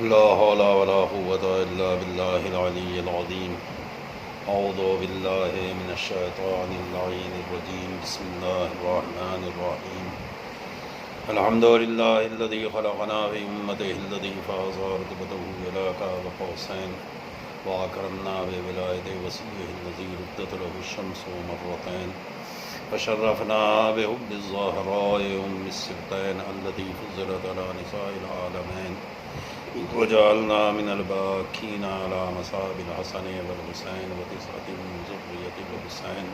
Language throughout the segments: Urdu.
لا حول ولا قوة إلا بالله العلي العظيم. أعوذ بالله من الشيطان اللعين الرجيم. بسم الله الرحمن الرحيم. الحمد لله الذي خلقنا في أمته الذي فاز رتبته إلى قاب قوسين وأكرمنا بولاية وصيه الذي ردت له الشمس مرتين وشرفنا بحب الزهراء أم السبتين التي فضلت على نساء العالمين وجعلنا من الباكين على مصاب الحسن والحسين وتسعة من ذرية الحسين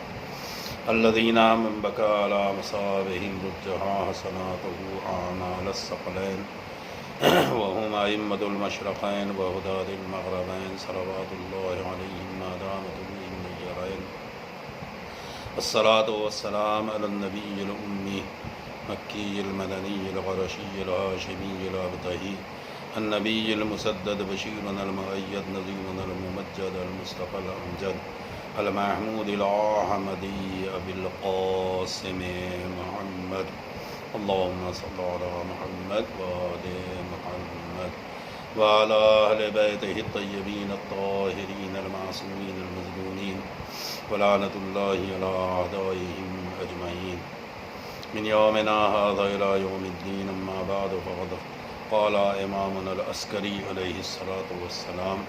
الذين من بكى على مصابهم رجها حسناته أعمال الثقلين وهم أئمة المشرقين وهداة المغربين صلوات الله عليهم ما دامت بهم النيرين. الصلاة والسلام على النبي الأمي مكي المدني القرشي الهاشمي الأبتهي النبي المسدد بشيرنا المؤيد نذيرنا الممجد المصطفى الأمجد المحمود الأحمدي أبي القاسم محمد. اللهم صل على محمد وآل محمد وعلى أهل بيته الطيبين الطاهرين المعصومين المظلومين ولعنة الله على أعدائهم أجمعين من يومنا هذا إلى يوم الدين. أما بعد فقد قال إمامنا العسكري عليه الصلاة والسلام: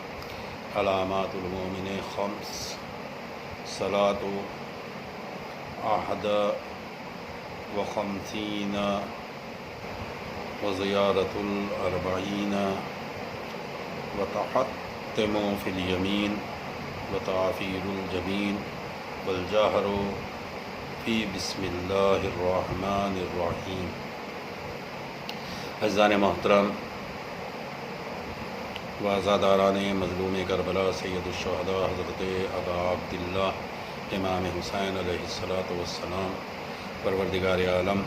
علامات المؤمن خمس: صلاة 51 وزيارة 40 وتحتم في اليمين وتعفير الجبين والجهر في بسم الله الرحمن الرحيم. عزیزان محترم و عزاداران مظلوم کربلا سید الشہداء حضرت ابا عبداللہ امام حسین علیہ السلام، پروردگار عالم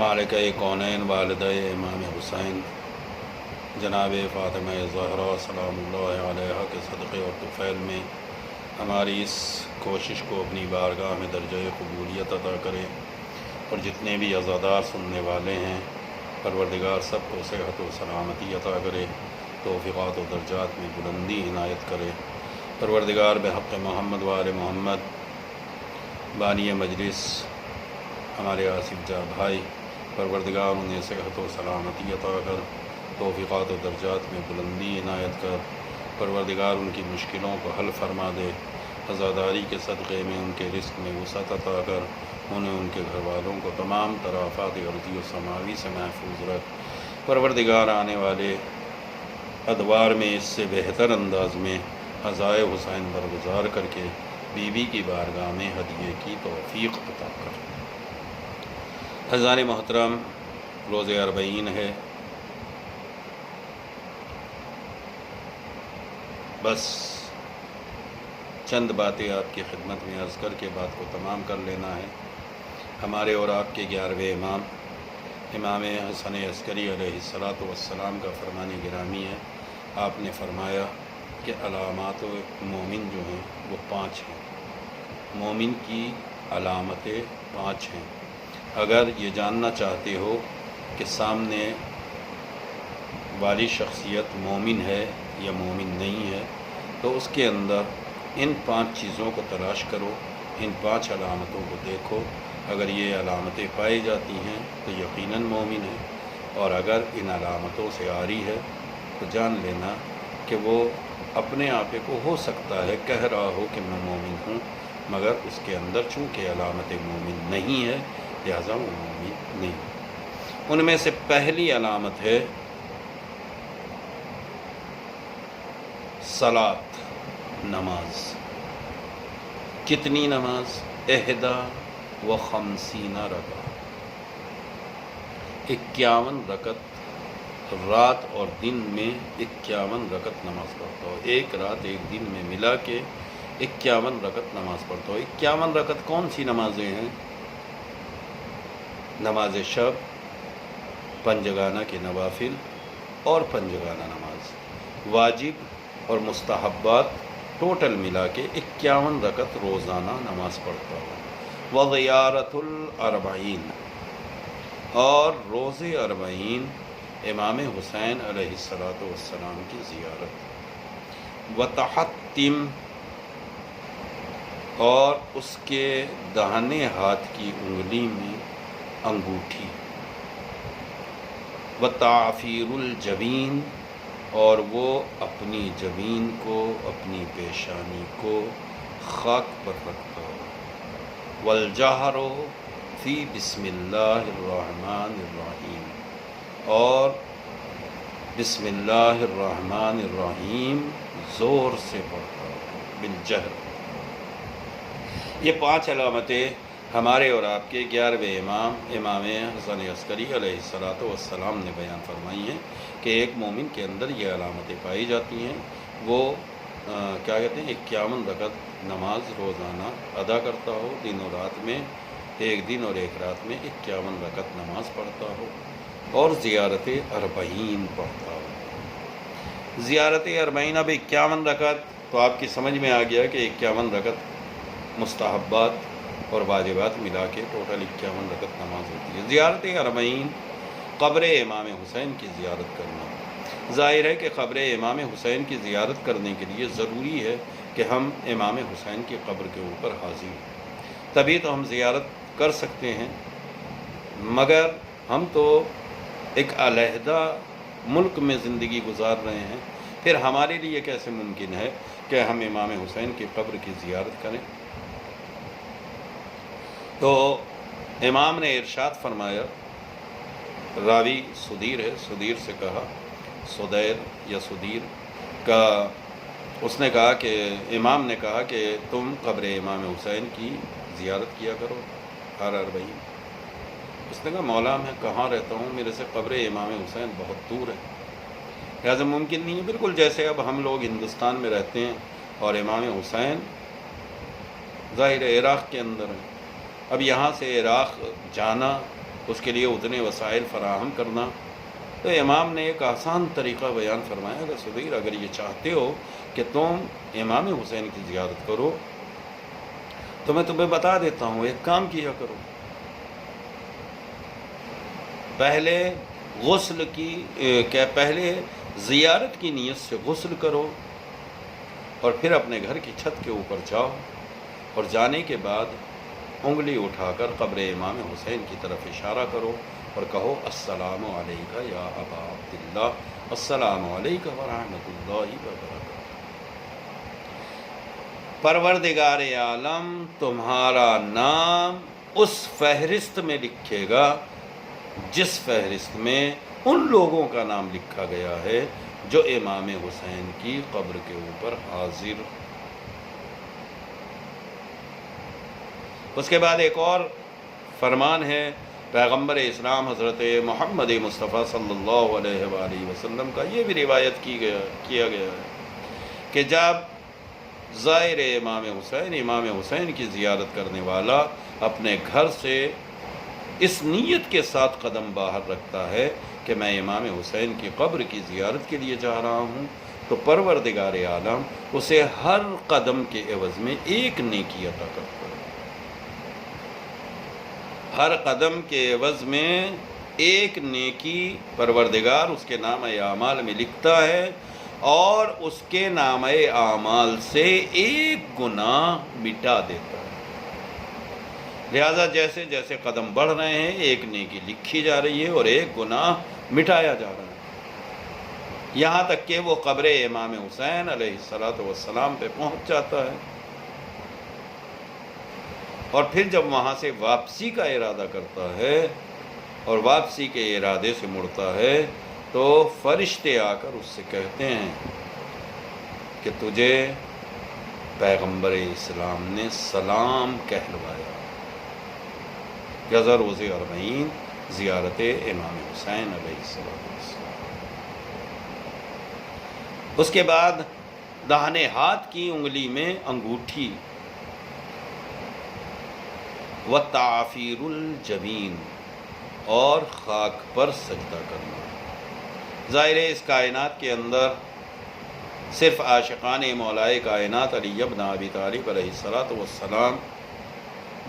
مالکہ کونین والدہ امام حسین جناب فاطمہ زہرا سلام اللہ علیہ کے صدقے اور طفیل میں ہماری اس کوشش کو اپنی بارگاہ میں درجہ قبولیت عطا کرے، اور جتنے بھی عزادار سننے والے ہیں پروردگار سب کو صحت و سلامتی عطا کرے، توفیقات و درجات میں بلندی عنایت کرے۔ پروردگار بحق محمد و آل محمد بانی مجلس ہمارے آصف جاں بھائی، پروردگار انہیں صحت و سلامتی عطا کر، توفیقات و درجات میں بلندی عنایت کر، پروردگار ان کی مشکلوں کو حل فرما دے، عزاداری کے صدقے میں ان کے رزق میں وسعت عطا کر، انہیں ان کے گھر والوں کو تمام طرافات ارضی و سماوی سے محفوظ رکھ۔ پروردگار آنے والے ادوار میں اس سے بہتر انداز میں عزائے حسین برگزار کر کے بی بی کی بارگاہ میں ہدیے کی توفیق عطا کر۔ عزیزان محترم، روز 40 ہے۔ بس چند باتیں آپ کی خدمت میں عرض کر کے بات کو تمام کر لینا ہے۔ ہمارے اور آپ کے 11ویں امام امام حسن عسکری علیہ السلام کا فرمان گرامی ہے۔ آپ نے فرمایا کہ علامات مومن جو ہیں وہ 5 ہیں۔ مومن کی علامتیں 5 ہیں۔ اگر یہ جاننا چاہتے ہو کہ سامنے والی شخصیت مومن ہے یا مومن نہیں ہے، تو اس کے اندر ان 5 چیزوں کو تلاش کرو، ان 5 علامتوں کو دیکھو۔ اگر یہ علامتیں پائی جاتی ہیں تو یقیناً مومن ہے، اور اگر ان علامتوں سے عاری ہے تو جان لینا کہ وہ اپنے آپ کو ہو سکتا ہے کہہ رہا ہو کہ میں مومن ہوں، مگر اس کے اندر چونکہ علامت مومن نہیں ہے لہذا وہ مومن نہیں۔ ان میں سے پہلی علامت ہے صلاۃ، نماز۔ کتنی نماز؟ 51 رکعت، 51 رکعت رات اور دن میں 51 رکعت نماز پڑھتا ہو۔ ایک رات ایک دن میں ملا کے 51 رکعت نماز پڑھتا ہو۔ 51 رکعت کون سی نمازیں ہیں؟ نماز شب، پنجگانہ کے نوافل اور پنجگانہ نماز، واجب اور مستحبات ٹوٹل ملا کے 51 رکعت روزانہ نماز پڑھتا ہوں۔ وزیارت 40، اور روز اربعین امام حسین علیہ السلام کی زیارت، وتحتم اور اس کے داہنے ہاتھ کی انگلی میں انگوٹھی، وتعفیر الجبین اور وہ اپنی جبین کو، اپنی پیشانی کو خاک پر رکھتا ہو، والجہر فی بسم اللہ الرحمن الرحیم اور بسم اللہ الرحمن الرحیم زور سے پڑھتا ہو، بالجہر۔ یہ 5 علامتیں ہمارے اور آپ کے 11ویں امام حسن عسکری علیہ السلام نے بیان فرمائی ہیں کہ ایک مومن کے اندر یہ علامتیں پائی جاتی ہیں، وہ کیا کہتے ہیں 51 رکعت نماز روزانہ ادا کرتا ہو، دن و رات میں، ایک دن اور ایک رات میں 51 رکعت نماز پڑھتا ہو، اور زیارت اربعین پڑھتا ہو۔ زیارت اربعین، اب 51 رکعت تو آپ کی سمجھ میں آ گیا کہ 51 رکعت مستحبات اور واجبات ملا کے ٹوٹل 51 رکعت نماز ہوتی ہے۔ زیارت اربعین قبر امام حسین کی زیارت کرنا۔ ظاہر ہے کہ قبر امام حسین کی زیارت کرنے کے لیے ضروری ہے کہ ہم امام حسین کی قبر کے اوپر حاضر ہوں، تبھی تو ہم زیارت کر سکتے ہیں، مگر ہم تو ایک علیحدہ ملک میں زندگی گزار رہے ہیں، پھر ہمارے لیے کیسے ممکن ہے کہ ہم امام حسین کی قبر کی زیارت کریں؟ تو امام نے ارشاد فرمایا، راوی سدیر ہے، سدیر سے کہا، سدیر یا سدیر کا، اس نے کہا کہ امام نے کہا کہ تم قبر امام حسین کی زیارت کیا کرو ہر اربعین۔ اس نے کہا مولا میں کہاں رہتا ہوں، میرے سے قبر امام حسین بہت دور ہے، لہٰذا ممکن نہیں ہے۔ بالکل جیسے اب ہم لوگ ہندوستان میں رہتے ہیں اور امام حسین ظاہر عراق کے اندر ہیں، اب یہاں سے عراق جانا، اس کے لیے اتنے وسائل فراہم کرنا، تو امام نے ایک آسان طریقہ بیان فرمایا کہ سدیر اگر یہ چاہتے ہو کہ تم امام حسین کی زیارت کرو تو میں تمہیں بتا دیتا ہوں، ایک کام کیا کرو، پہلے غسل کی پہلے زیارت کی نیت سے غسل کرو، اور پھر اپنے گھر کی چھت کے اوپر جاؤ، اور جانے کے بعد انگلی اٹھا کر قبر امام حسین کی طرف اشارہ کرو اور کہو السلام علیکہ یا ابا عبداللہ، السلام علیکہ ورحمۃ اللہ وبرکاتہ۔ پروردگار عالم تمہارا نام اس فہرست میں لکھے گا جس فہرست میں ان لوگوں کا نام لکھا گیا ہے جو امام حسین کی قبر کے اوپر حاضر۔ اس کے بعد ایک اور فرمان ہے پیغمبر اسلام حضرت محمد مصطفیٰ صلی اللہ علیہ وآلہ وسلم کا، یہ بھی روایت کیا گیا ہے کہ جب زائر امام حسین کی زیارت کرنے والا اپنے گھر سے اس نیت کے ساتھ قدم باہر رکھتا ہے کہ میں امام حسین کی قبر کی زیارت کے لیے جا رہا ہوں، تو پروردگار عالم اسے ہر قدم کے عوض میں ایک نیکی عطا کرتا ہے، ہر قدم کے عوض میں ایک نیکی پروردگار اس کے نامہ اعمال میں لکھتا ہے، اور اس کے نامہ اعمال سے ایک گناہ مٹا دیتا ہے۔ لہذا جیسے جیسے قدم بڑھ رہے ہیں ایک نیکی لکھی جا رہی ہے اور ایک گناہ مٹایا جا رہا ہے، یہاں تک کہ وہ قبر امام حسین علیہ السلام پہ پہنچ جاتا ہے، اور پھر جب وہاں سے واپسی کا ارادہ کرتا ہے اور واپسی کے ارادے سے مڑتا ہے تو فرشتے آ کر اس سے کہتے ہیں کہ تجھے پیغمبر اسلام نے سلام کہلوایا۔ غزہ روز اربعین زیارت امام حسین علیہ السلام۔ اس کے بعد داہنے ہاتھ کی انگلی میں انگوٹھی، وتعفیر الجبین اور خاک پر سجدہ کرنا۔ ظاہر ہے اس کائنات کے اندر صرف عاشقان مولائے کائنات علی ابن ابی طالب علیہ السلام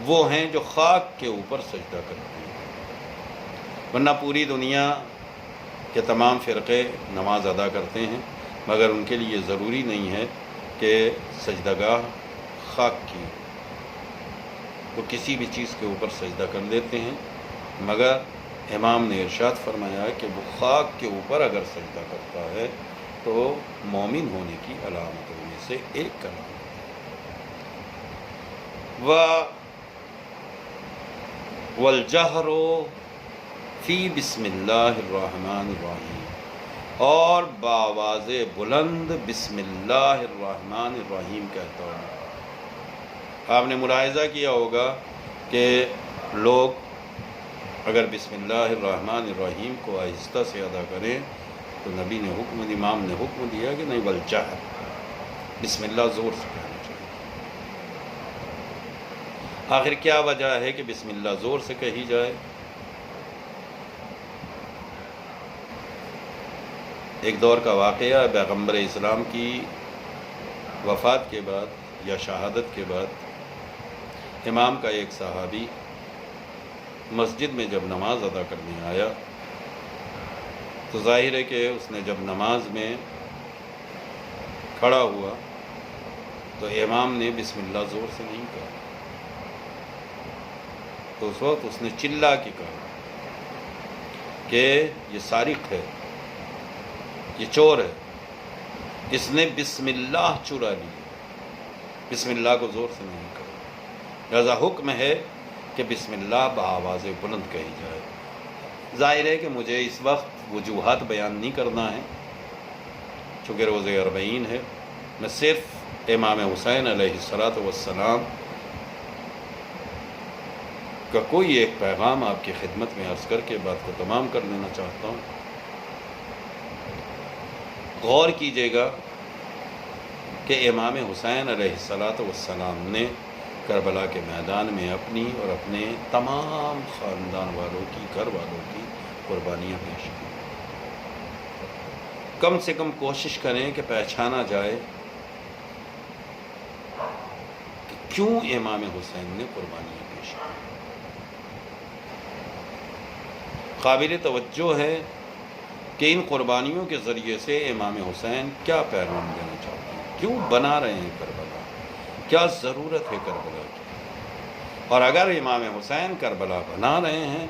وہ ہیں جو خاک کے اوپر سجدہ کرتے ہیں، ورنہ پوری دنیا کے تمام فرقے نماز ادا کرتے ہیں، مگر ان کے لیے ضروری نہیں ہے کہ سجدگاہ خاک کی، وہ کسی بھی چیز کے اوپر سجدہ کر لیتے ہیں، مگر امام نے ارشاد فرمایا کہ وہ خاک کے اوپر اگر سجدہ کرتا ہے تو مومن ہونے کی علامتوں میں سے ایک علامت والجہر فی بسم اللہ الرحمن الرحیم، اور بآواز بلند بسم اللہ الرحمن الرحیم کہتا ہوں۔ آپ نے ملاحظہ کیا ہوگا کہ لوگ اگر بسم اللہ الرحمن الرحیم کو آہستہ سے ادا کریں تو نبی نے امام نے حکم دیا کہ نہیں، والجہر، بسم اللہ زور سے کہنا چاہیے۔ آخر کیا وجہ ہے کہ بسم اللہ زور سے کہی جائے؟ ایک دور کا واقعہ، پیغمبر اسلام کی وفات کے بعد یا شہادت کے بعد امام کا ایک صحابی مسجد میں جب نماز ادا کرنے آیا تو ظاہر ہے کہ اس نے جب نماز میں کھڑا ہوا تو امام نے بسم اللہ زور سے نہیں کہا، تو اس وقت اس نے چلا کے کہا کہ یہ سارق ہے، یہ چور ہے، اس نے بسم اللہ چرا لی، بسم اللہ کو زور سے نہیں کہا۔ لہذا حکم ہے کہ بسم اللہ بآواز بلند کہی جائے۔ ظاہر ہے کہ مجھے اس وقت وجوہات بیان نہیں کرنا ہے، چونکہ روز اربعین ہے، میں صرف امام حسین علیہ السلام کا کوئی ایک پیغام آپ کی خدمت میں عرض کر کے بات کو تمام کر لینا چاہتا ہوں۔ غور کیجیے گا کہ امام حسین علیہ السلام نے کربلا کے میدان میں اپنی اور اپنے تمام خاندان والوں کی، گھر والوں کی قربانیاں پیش کی۔ کم سے کم کوشش کریں کہ پہچانا جائے کہ کیوں امام حسین نے قربانیاں پیش کی۔ قابل توجہ ہے کہ ان قربانیوں کے ذریعے سے امام حسین کیا پیغام دینا چاہتے ہیں، کیوں بنا رہے ہیں کربلا، کیا ضرورت ہے کربلا کی۔ اور اگر امام حسین کربلا بنا رہے ہیں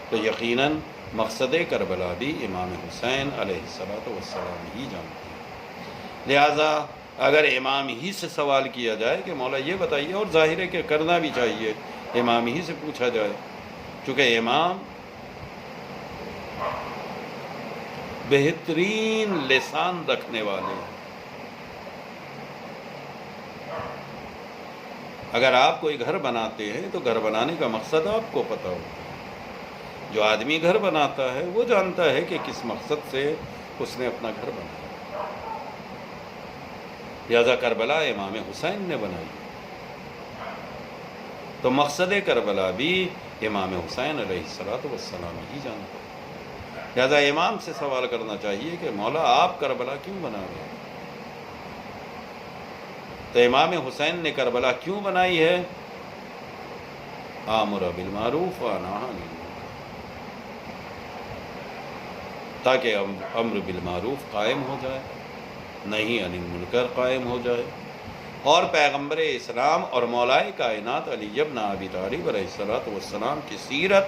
تو یقیناً مقصد کربلا بھی امام حسین علیہ السلام ہی جانتے ہیں۔ لہٰذا اگر امام ہی سے سوال کیا جائے کہ مولا یہ بتائیے، اور ظاہر ہے کہ کرنا بھی چاہیے، امام ہی سے پوچھا جائے، چونکہ امام بہترین لسان رکھنے والے ہیں۔ اگر آپ کوئی گھر بناتے ہیں تو گھر بنانے کا مقصد آپ کو پتہ ہوتا ہے۔ جو آدمی گھر بناتا ہے وہ جانتا ہے کہ کس مقصد سے اس نے اپنا گھر بنایا۔ لہذا کربلا امام حسین نے بنائی، تو مقصد کربلا بھی امام حسین علیہ السلام ہی جانتا ہے۔ لہذا امام سے سوال کرنا چاہیے کہ مولا آپ کربلا کیوں بنا رہے ہیں؟ تو امام حسین نے کربلا کیوں بنائی ہے؟ آمر بالمعروف و انہی عن المنکر، تاکہ امر بالمعروف قائم ہو جائے، نہی عن المنکر قائم ہو جائے، اور پیغمبر اسلام اور مولائے کائنات علی ابن ابی طالب علیہ السلام کی سیرت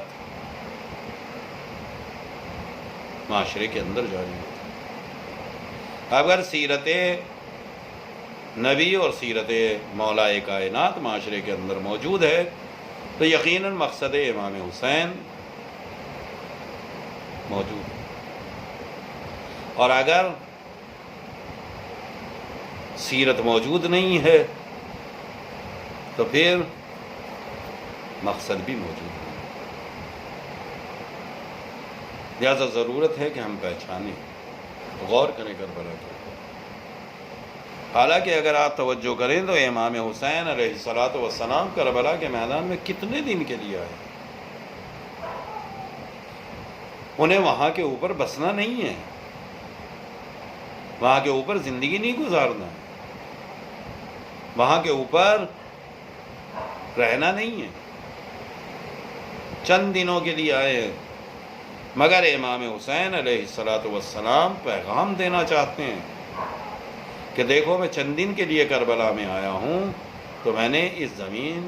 معاشرے کے اندر جاری ہوتی۔ اگر سیرت نبی اور سیرت مولائے کائنات معاشرے کے اندر موجود ہے تو یقیناً مقصد امام حسین موجود ہے، اور اگر سیرت موجود نہیں ہے تو پھر مقصد بھی موجود نہیں۔ لہذا ضرورت ہے کہ ہم پہچانیں، غور کریں کربلا کے۔ حالانکہ اگر آپ توجہ کریں تو امام حسین علیہ السلام کربلا کے میدان میں کتنے دن کے لیے آئے؟ انہیں وہاں کے اوپر بسنا نہیں ہے، وہاں کے اوپر زندگی نہیں گزارنا ہے، وہاں کے اوپر رہنا نہیں ہے، چند دنوں کے لیے آئے ہیں۔ مگر امام حسین علیہ السلام پیغام دینا چاہتے ہیں کہ دیکھو میں چند دن کے لیے کربلا میں آیا ہوں، تو میں نے اس زمین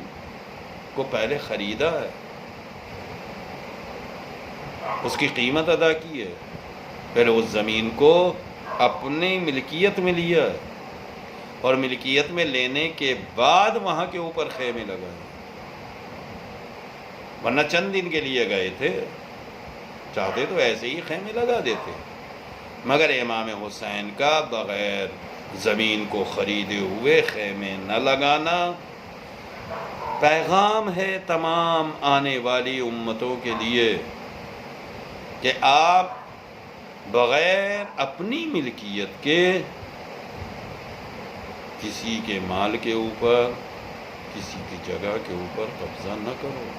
کو پہلے خریدا ہے، اس کی قیمت ادا کی ہے، پہلے اس زمین کو اپنی ملکیت میں لیا ہے، اور ملکیت میں لینے کے بعد وہاں کے اوپر خیمے لگائے، ورنہ چند دن کے لیے گئے تھے، چاہتے تو ایسے ہی خیمے لگا دیتے، مگر امام حسین کا بغیر زمین کو خریدے ہوئے خیمے نہ لگانا پیغام ہے تمام آنے والی امتوں کے لیے کہ آپ بغیر اپنی ملکیت کے کسی کے مال کے اوپر، کسی کی جگہ کے اوپر قبضہ نہ کرو۔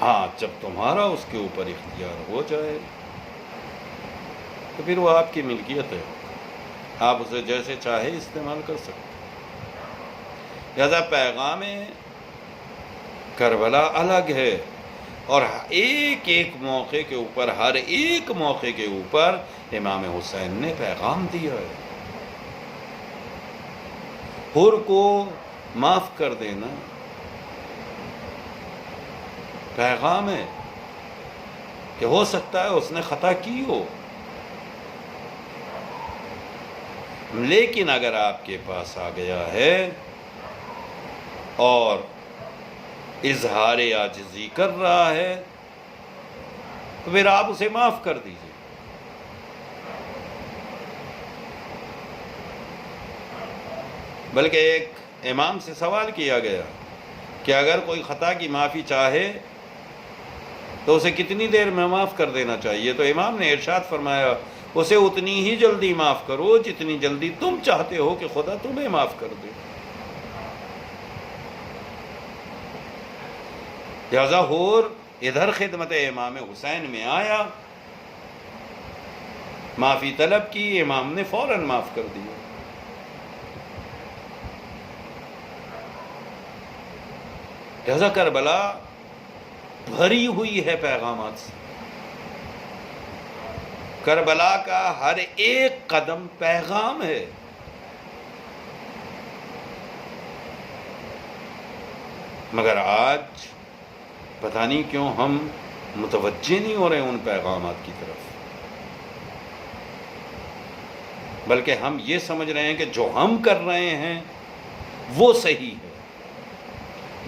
ہاں، جب تمہارا اس کے اوپر اختیار ہو جائے تو پھر وہ آپ کی ملکیت ہے، آپ اسے جیسے چاہے استعمال کر سکتے۔ لہذا پیغام کربلا الگ ہے، اور ایک ایک موقع کے اوپر، ہر ایک موقع کے اوپر امام حسین نے پیغام دیا ہے۔ حر کو معاف کر دینا پیغام ہے کہ ہو سکتا ہے اس نے خطا کی ہو، لیکن اگر آپ کے پاس آ گیا ہے اور اظہار عاجزی کر رہا ہے تو پھر آپ اسے معاف کر دیجیے۔ بلکہ ایک امام سے سوال کیا گیا کہ اگر کوئی خطا کی معافی چاہے تو اسے کتنی دیر میں معاف کر دینا چاہیے؟ تو امام نے ارشاد فرمایا اسے اتنی ہی جلدی معاف کرو جتنی جلدی تم چاہتے ہو کہ خدا تمہیں معاف کر دے۔ لہذا حور ادھر خدمت امام حسین میں آیا، معافی طلب کی، امام نے فوراً معاف کر دیا۔ لہذا کربلا بھری ہوئی ہے پیغامات سے، کربلا کا ہر ایک قدم پیغام ہے۔ مگر آج پتہ نہیں کیوں ہم متوجہ نہیں ہو رہے ان پیغامات کی طرف، بلکہ ہم یہ سمجھ رہے ہیں کہ جو ہم کر رہے ہیں وہ صحیح ہے،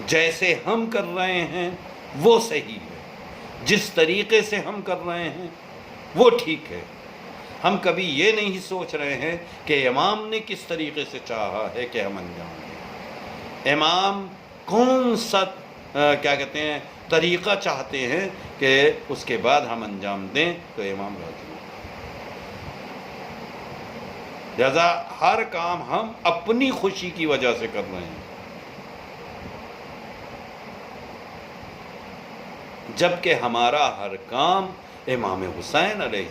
جیسے ہم کر رہے ہیں وہ صحیح ہے، جس طریقے سے ہم کر رہے ہیں وہ ٹھیک ہے۔ ہم کبھی یہ نہیں سوچ رہے ہیں کہ امام نے کس طریقے سے چاہا ہے کہ ہم انجام دیں، امام کون سا کیا کہتے ہیں طریقہ چاہتے ہیں کہ اس کے بعد ہم انجام دیں، تو امام راضی ہیں۔ لہذا ہر کام ہم اپنی خوشی کی وجہ سے کر رہے ہیں، جبکہ ہمارا ہر کام امام حسین علیہ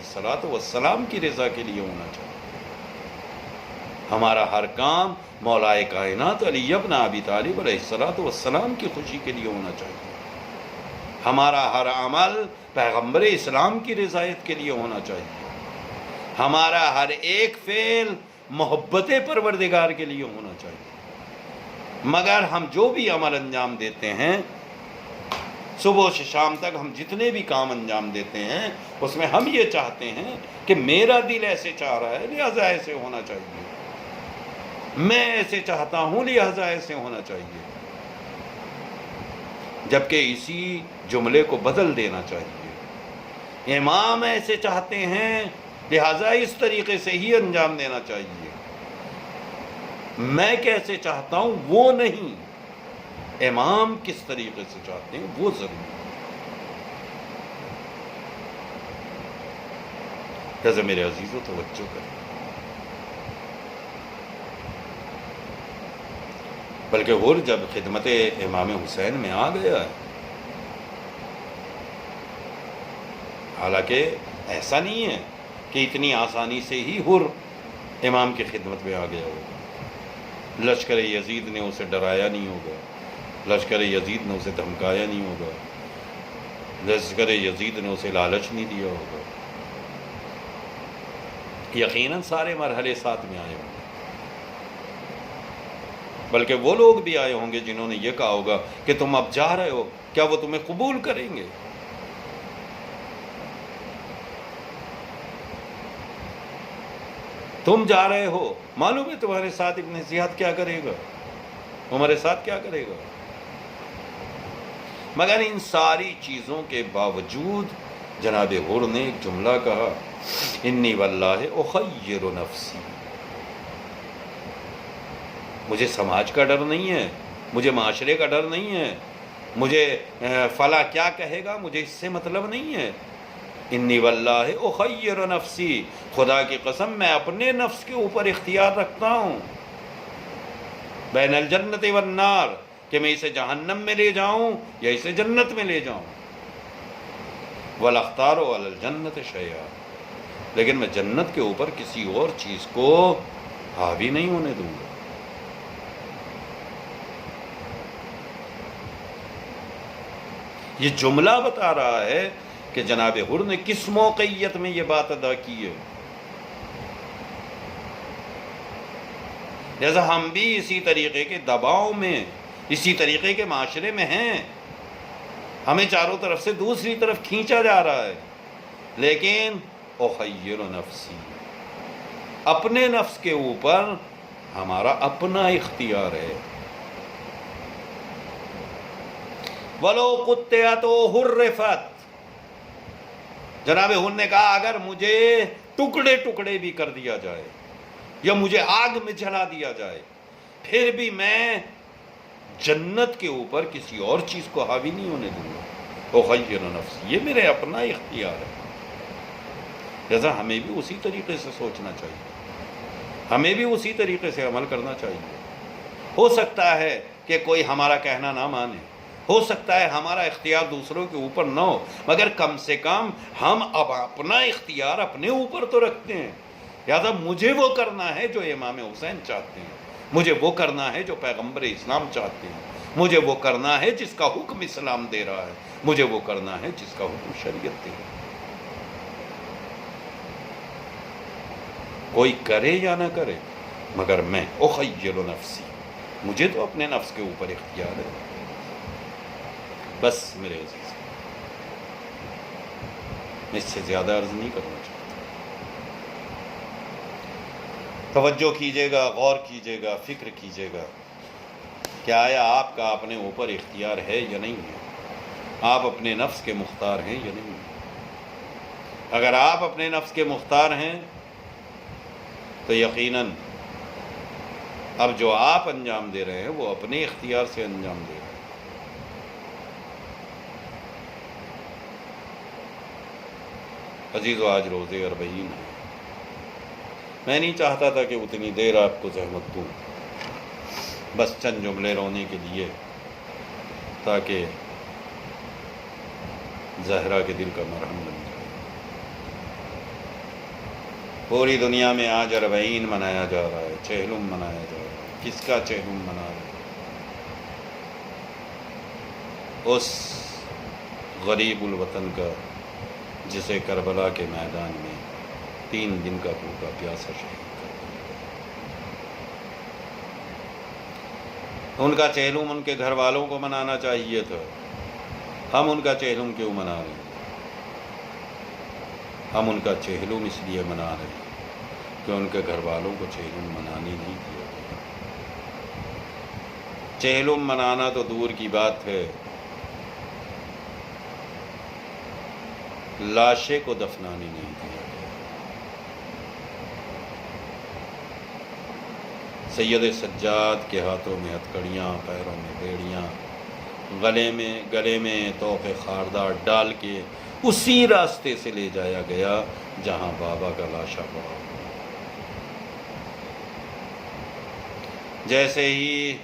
السلام کی رضا کے لیے ہونا چاہیے، ہمارا ہر کام مولا کائنات علی ابن ابی طالب علیہ السلام کی خوشی کے لیے ہونا چاہیے، ہمارا ہر عمل پیغمبر اسلام کی رضایت کے لیے ہونا چاہیے، ہمارا ہر ایک فعل محبت پروردگار کے لیے ہونا چاہیے۔ مگر ہم جو بھی عمل انجام دیتے ہیں، صبح سے شام تک ہم جتنے بھی کام انجام دیتے ہیں، اس میں ہم یہ چاہتے ہیں کہ میرا دل ایسے چاہ رہا ہے لہذا ایسے ہونا چاہیے، میں ایسے چاہتا ہوں لہذا ایسے ہونا چاہیے، جبکہ اسی جملے کو بدل دینا چاہیے، امام ایسے چاہتے ہیں لہذا اس طریقے سے ہی انجام دینا چاہیے، میں کیسے چاہتا ہوں وہ نہیں، امام کس طریقے سے چاہتے ہیں وہ ضروری ہے۔ لہذا میرے عزیزوں توجہ کریں، بلکہ حر جب خدمت امام حسین میں آ گیا ہے، حالانکہ ایسا نہیں ہے کہ اتنی آسانی سے ہی حر امام کی خدمت میں آ گیا ہوگا، لشکر یزید نے اسے ڈرایا نہیں ہوگا، لشکر یزید نے اسے دھمکایا نہیں ہوگا، لشکر یزید نے اسے لالچ نہیں دیا ہوگا، یقیناً سارے مرحلے ساتھ میں آئے ہوں گے، بلکہ وہ لوگ بھی آئے ہوں گے جنہوں نے یہ کہا ہوگا کہ تم اب جا رہے ہو، کیا وہ تمہیں قبول کریں گے؟ تم جا رہے ہو، معلوم ہے تمہارے ساتھ ابن زیاد کیا کرے گا، ہمارے ساتھ کیا کرے گا؟ مگر ان ساری چیزوں کے باوجود جناب حر نے ایک جملہ کہا، انی واللہ اخیر نفسی، مجھے سماج کا ڈر نہیں ہے، مجھے معاشرے کا ڈر نہیں ہے، مجھے فلاں کیا کہے گا، مجھے اس سے مطلب نہیں ہے، انی واللہ اخیر نفسی، خدا کی قسم میں اپنے نفس کے اوپر اختیار رکھتا ہوں، بین الجنت والنار، کہ میں اسے جہنم میں لے جاؤں یا اسے جنت میں لے جاؤں، وَلَاخْتَارُ عَلَى الْجَنَّةِ شَيْئًا، لیکن میں جنت کے اوپر کسی اور چیز کو حاوی نہیں ہونے دوں گا۔ یہ جملہ بتا رہا ہے کہ جناب حر نے کس موقعیت میں یہ بات ادا کی ہے۔ جیسا ہم بھی اسی طریقے کے دباؤ میں، اسی طریقے کے معاشرے میں ہیں، ہمیں چاروں طرف سے دوسری طرف کھینچا جا رہا ہے، لیکن اخیر نفسی، اپنے نفس کے اوپر ہمارا اپنا اختیار ہے۔ وَلَوْ قُطِّعَتْ وَحُرِّفَتْ، جناب حر نے کہا اگر مجھے ٹکڑے ٹکڑے بھی کر دیا جائے یا مجھے آگ میں جلا دیا جائے، پھر بھی میں جنت کے اوپر کسی اور چیز کو حاوی نہیں ہونے دوں گا، اخیر نفسی، یہ میرے اپنا اختیار ہے۔ لہذا ہمیں بھی اسی طریقے سے سوچنا چاہیے، ہمیں بھی اسی طریقے سے عمل کرنا چاہیے۔ ہو سکتا ہے کہ کوئی ہمارا کہنا نہ مانے، ہو سکتا ہے ہمارا اختیار دوسروں کے اوپر نہ ہو، مگر کم سے کم ہم اب اپنا اختیار اپنے اوپر تو رکھتے ہیں۔ لہذا مجھے وہ کرنا ہے جو امام حسین چاہتے ہیں، مجھے وہ کرنا ہے جو پیغمبر اسلام چاہتے ہیں، مجھے وہ کرنا ہے جس کا حکم اسلام دے رہا ہے، مجھے وہ کرنا ہے جس کا حکم شریعت دے رہا ہے۔ کوئی کرے یا نہ کرے، مگر میں اخیر نفسی، مجھے تو اپنے نفس کے اوپر اختیار ہے۔ بس میرے عزیز، میں اس سے زیادہ عرض نہیں کرنا چاہتا۔ توجہ کیجیے گا، غور کیجیے گا، فکر کیجیے گا کہ آیا آپ کا اپنے اوپر اختیار ہے یا نہیں ہے، آپ اپنے نفس کے مختار ہیں یا نہیں ہیں۔ اگر آپ اپنے نفس کے مختار ہیں تو یقیناً اب جو آپ انجام دے رہے ہیں وہ اپنے اختیار سے انجام دے رہے ہیں۔ عزیزو، آج روزے 40 ہے، میں نہیں چاہتا تھا کہ اتنی دیر آپ کو زحمت دوں، بس چند جملے رونے کے لیے، تاکہ زہرا کے دل کا مرہم بن جائے۔ پوری دنیا میں آج 40 منایا جا رہا ہے، چہلم منایا جا رہا ہے۔ کس کا چہلم منا رہے ہیں؟ اس غریب الوطن کا جسے کربلا کے میدان میں 3 دن کا بھوکا پیاسا شہید کر دیا۔ ان کا چہلم ان کے گھر والوں کو منانا چاہیے تھا، ہم ان کا چہلم کیوں منا رہے ہیں؟ ہم ان کا چہلم اس لیے منا رہے ہیں کہ ان کے گھر والوں کو چہلم منانے نہیں دیا گیا۔ چہلم منانا تو دور کی بات ہے، لاشیں کو دفنانے نہیں دیا گیا۔ سید سجاد کے ہاتھوں میں ہتھکڑیاں، پیروں میں بیڑیاں، گلے میں طوق خاردار ڈال کے اسی راستے سے لے جایا گیا جہاں بابا کا لاشا پڑا۔ جیسے ہی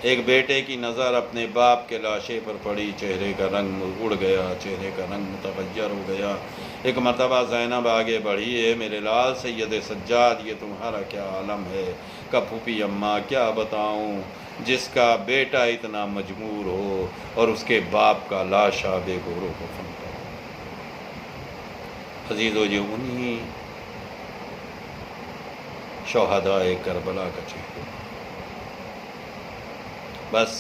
ایک بیٹے کی نظر اپنے باپ کے لاشے پر پڑی، چہرے کا رنگ اڑ گیا، چہرے کا رنگ متغیر ہو گیا۔ ایک مرتبہ زینب آگے بڑھی، ہے میرے لال سید سجاد، یہ تمہارا کیا عالم ہے؟ کہ پھوپھی اماں کیا بتاؤں، جس کا بیٹا اتنا مجبور ہو اور اس کے باپ کا لاشا بے گور و کفن پر۔ عزیزو، یہ انہی شہدائے کربلا کا چہرہ۔ بس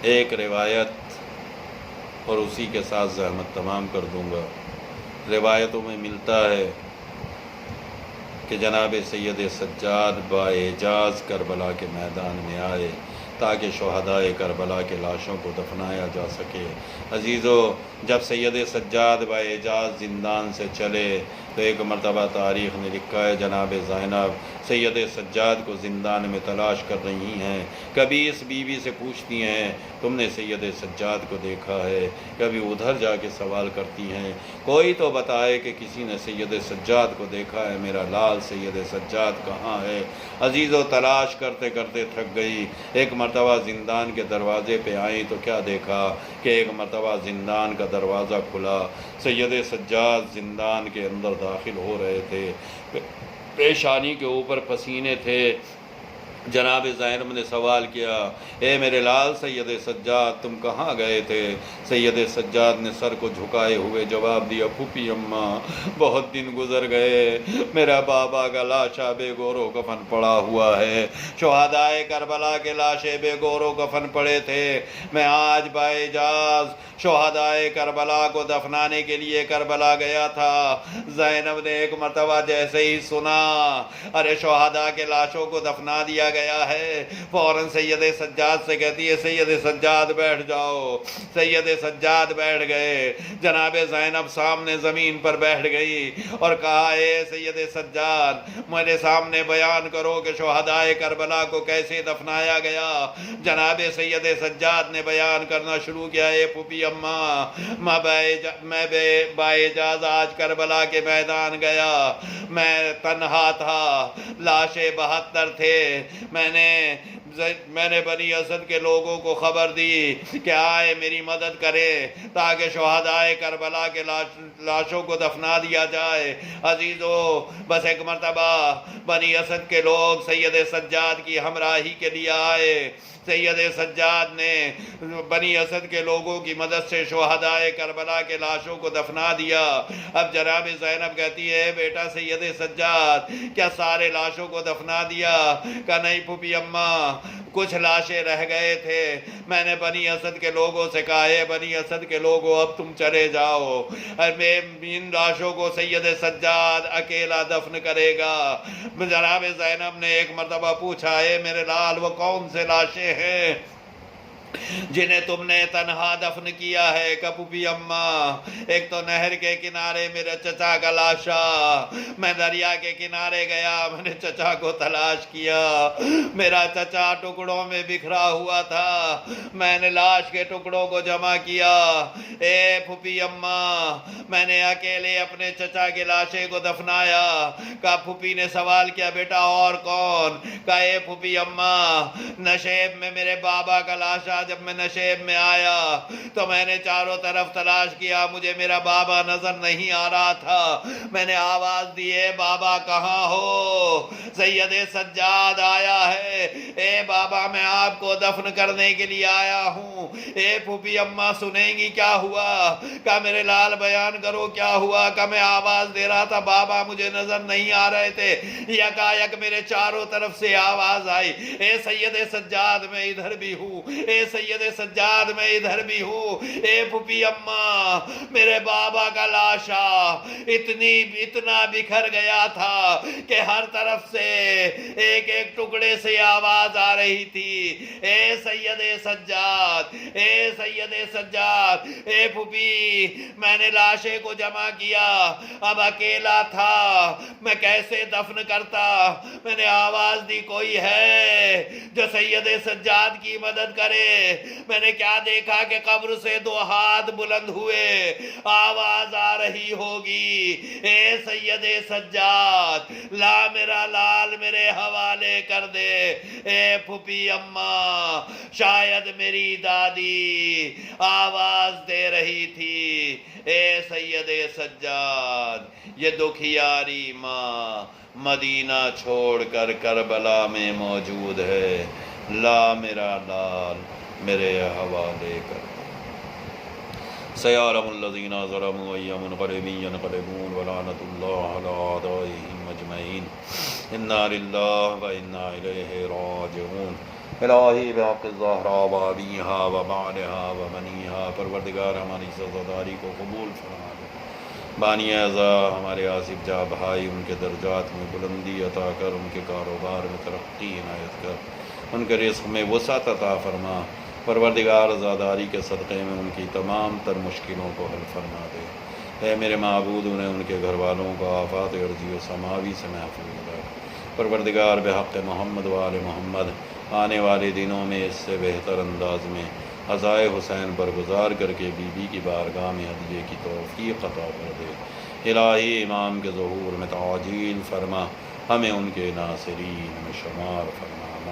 ایک روایت اور اسی کے ساتھ زحمت تمام کر دوں گا۔ روایتوں میں ملتا ہے کہ جناب سید سجاد باعجاز کربلا کے میدان میں آئے تاکہ شہدائے کربلا کے لاشوں کو دفنایا جا سکے۔ عزیزو، جب سید سجاد باعجاز زندان سے چلے تو ایک مرتبہ تاریخ نے لکھا ہے جناب زینب سید سجاد کو زندان میں تلاش کر رہی ہیں۔ کبھی اس بیوی سے پوچھتی ہیں تم نے سید سجاد کو دیکھا ہے؟ کبھی ادھر جا کے سوال کرتی ہیں کوئی تو بتائے کہ کسی نے سید سجاد کو دیکھا ہے، میرا لال سید سجاد کہاں ہے؟ عزیزو، تلاش کرتے کرتے تھک گئی۔ ایک مرتبہ زندان کے دروازے پہ آئیں تو کیا دیکھا کہ ایک مرتبہ زندان کا دروازہ کھلا، سید سجاد زندان کے اندر داخل ہو رہے تھے، پیشانی کے اوپر پسینے تھے۔ جناب زینب نے سوال کیا اے میرے لال سید سجاد تم کہاں گئے تھے؟ سید سجاد نے سر کو جھکائے ہوئے جواب دیا پھوپھی اماں بہت دن گزر گئے، میرا بابا کا لاشا بے گور و کفن پڑا ہوا ہے، شہدائے کربلا کے لاشے بے گور و کفن پڑے تھے، میں آج باعجاز شہدائے کربلا کو دفنانے کے لیے کربلا گیا تھا۔ زینب نے ایک مرتبہ جیسے ہی سنا ارے شہداء کے لاشوں کو دفنا دیا گیا ہے، فوراً سید سجاد سے کہتی ہے سید سجاد بیٹھ جاؤ۔ سید سجاد بیٹھ گئے، جناب زینب سامنے زمین پر بیٹھ گئی اور کہا اے سید سجاد میرے سامنے بیان کرو کہ شہدائے کربلا کو کیسے دفنایا گیا۔ جناب سید سجاد نے بیان کرنا شروع کیا اے پھوپھی اماں میں باعجاز آج کربلا کے میدان گیا، میں تنہا تھا، لاشیں 72 تھے، میں نے بنی اسد کے لوگوں کو خبر دی کہ آئے میری مدد کرے تاکہ شہدائے کربلا کے لاشوں کو دفنا دیا جائے۔ عزیزو، بس ایک مرتبہ بنی اسد کے لوگ سید سجاد کی ہمراہی کے لیے آئے، سید سجاد نے بنی اسد کے لوگوں کی مدد سے شہدائے کربلا کے لاشوں کو دفنا دیا۔ اب جناب زینب کہتی ہے بیٹا سید سجاد کیا سارے لاشوں کو دفنا دیا؟ کہا نہیں پھوپھی اماں کچھ لاشیں رہ گئے تھے، میں نے بنی اسد کے لوگوں سے کہا ہے بنی اسد کے لوگوں اب تم چلے جاؤ، ان لاشوں کو سید سجاد اکیلا دفن کرے گا۔ جناب زینب نے ایک مرتبہ پوچھا ہے میرے لال وہ کون سے لاشیں ہیں جنہیں تم نے تنہا دفن کیا ہے؟ پھوپھی اماں ایک تو نہر کے کنارے میرے چچا کا لاشا، میں دریا کے کنارے گیا، میں نے چچا کو تلاش کیا، میرا چچا ٹکڑوں میں بکھرا ہوا تھا، میں نے لاش کے ٹکڑوں کو جمع کیا۔ اے پھوپھی اماں میں نے اکیلے اپنے چچا کے لاشے کو دفنایا۔ کہا پھوپھی نے سوال کیا بیٹا اور کون؟ کہا اے پھوپھی اماں نشیب میں میرے بابا کا لاشا، جب میں نشیب میں آیا تو میں نے چاروں طرف تلاش کیا، مجھے میرا بابا نظر نہیں آ رہا تھا، میں نے آواز دی اے بابا کہاں ہو؟ سید سجاد آیا ہے، اے بابا میں آپ کو دفن کرنے کے لیے آیا ہوں۔ اے پھوپھی اماں سنیں گی کیا ہوا؟ کہا میرے لال بیان کرو کیا ہوا؟ کہا میں آواز دے رہا تھا بابا مجھے نظر نہیں آ رہے تھے، یکایک میرے چاروں طرف سے آواز آئی اے سید سجاد میں ادھر بھی ہوں، اے سید سجاد میں ادھر بھی ہوں۔ اے پھوپھی اماں میرے بابا کا لاشا اتنا بکھر گیا تھا کہ ہر طرف سے ایک ایک ٹکڑے سے آواز آ رہی تھی اے سید سجاد، اے سید سجاد۔ اے پھوپھی میں نے لاشے کو جمع کیا، اب اکیلا تھا میں کیسے دفن کرتا؟ میں نے آواز دی کوئی ہے جو سید سجاد کی مدد کرے؟ میں نے کیا دیکھا کہ قبر سے 2 ہاتھ بلند ہوئے، آواز آ رہی ہوگی اے سید سجاد لا میرا لال میرے حوالے کر دے۔ اے پھوپھی اماں شاید میری دادی آواز دے رہی تھی اے سید سجاد۔ یہ دکھیاری ماں مدینہ چھوڑ کر کربلا میں موجود ہے، لا میرا لال میرے حوالے کر۔ سیعلم الذین ظلموا أی منقلب ینقلبون ولعنۃ اللہ علی اعدائهم اجمعین۔ انا للہ و انا الیہ راجعون۔ الہی بحق الزہراء و ابیہا و بعلہا و بنیہا، پروردگار ہماری سزاداری کو قبول فرما دے۔ بانی اعضاء ہمارے آصف جاں بھائی، ان کے درجات میں بلندی عطا کر، ان کے کاروبار میں ترقی عنایت کر، ان کے رزق میں وسعت عطا فرما۔ پروردگار عزاداری کے صدقے میں ان کی تمام تر مشکلوں کو حل فرما دے۔ اے میرے معبود، انہیں ان کے گھر والوں کو آفات ارضی و سماوی سے محفوظ رکھ۔ پروردگار بحق محمد و آل محمد، آنے والے دنوں میں اس سے بہتر انداز میں عزائے حسین برگزار کر کے بی بی کی بارگاہ میں ہدیے کی توفیق عطا کر دے۔ الہی امام کے ظہور میں تعجیل فرما، ہمیں ان کے ناصرین میں شمار فرما۔